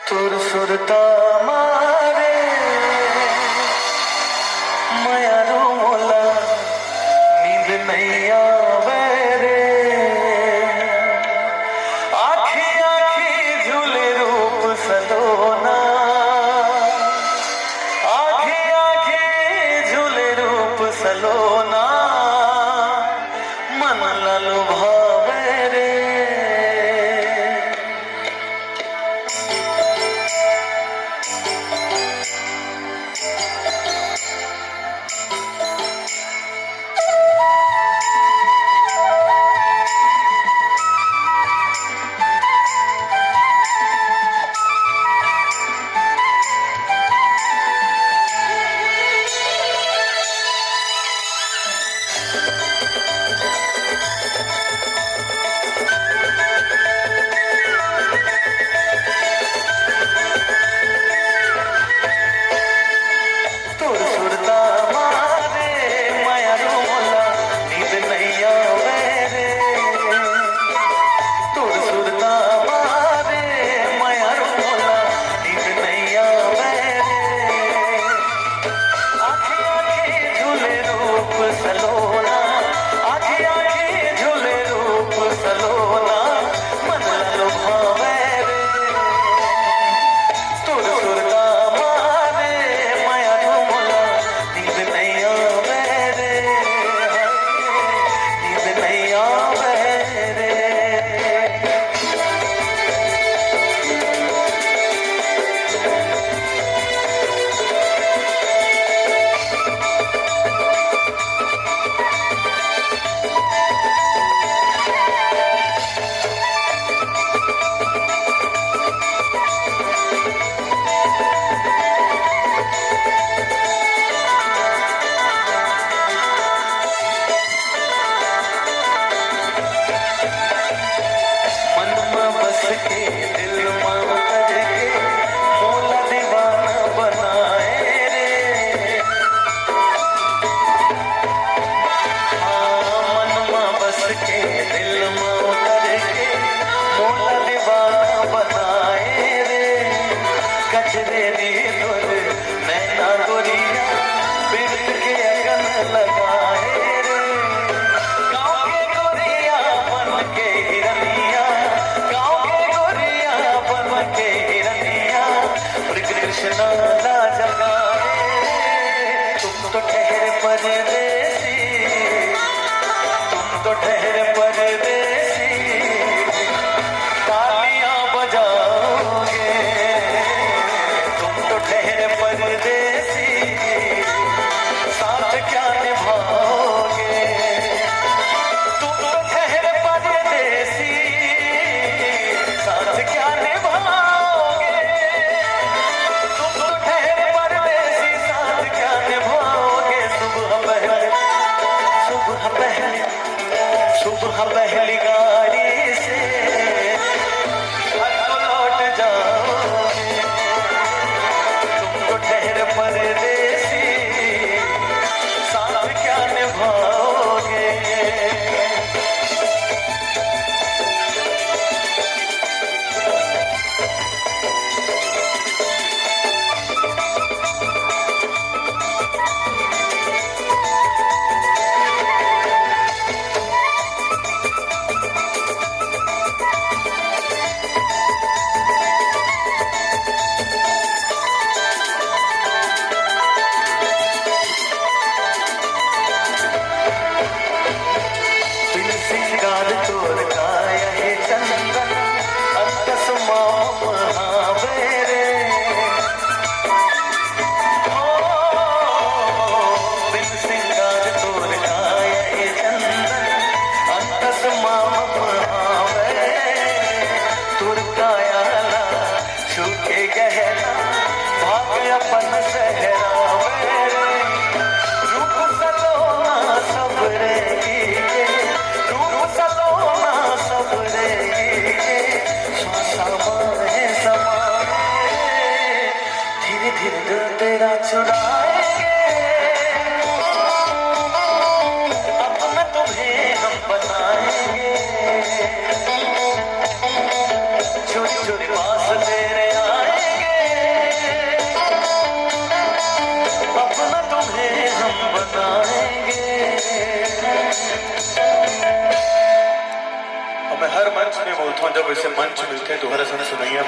तुर सुरता मारे मयारू मोला नींद नहीं आवे रे। आखी आखी झूले रूप सलोना, आखी आखी झूले रूप सलोना, मन लालू भावे रे। तुम तो ठहरे परदेसी, तुम तो ठहरे परदेसी, तालियां बजाओगे। तुम तो ठहरे परदेसी, साथ क्या निभाओगे। तुम तो ठहरे परदेसी, साथ क्या निभाओगे। तुम तो ठहरे परदेसी, साथ क्या निभाओगे। सुबह पहली गाड़ी से घर को लौट जाओगे। तुम तो ठहरे परदेसी, साथ क्या निभाओगे। तेरा चुराएंगे अपना तुम्हें हम बताएंगे। चोरी चोरी पास तेरे आए और मैं हर मंच में बोलता हूँ, जब ऐसे मंच मिलते हैं तो हर सुनैया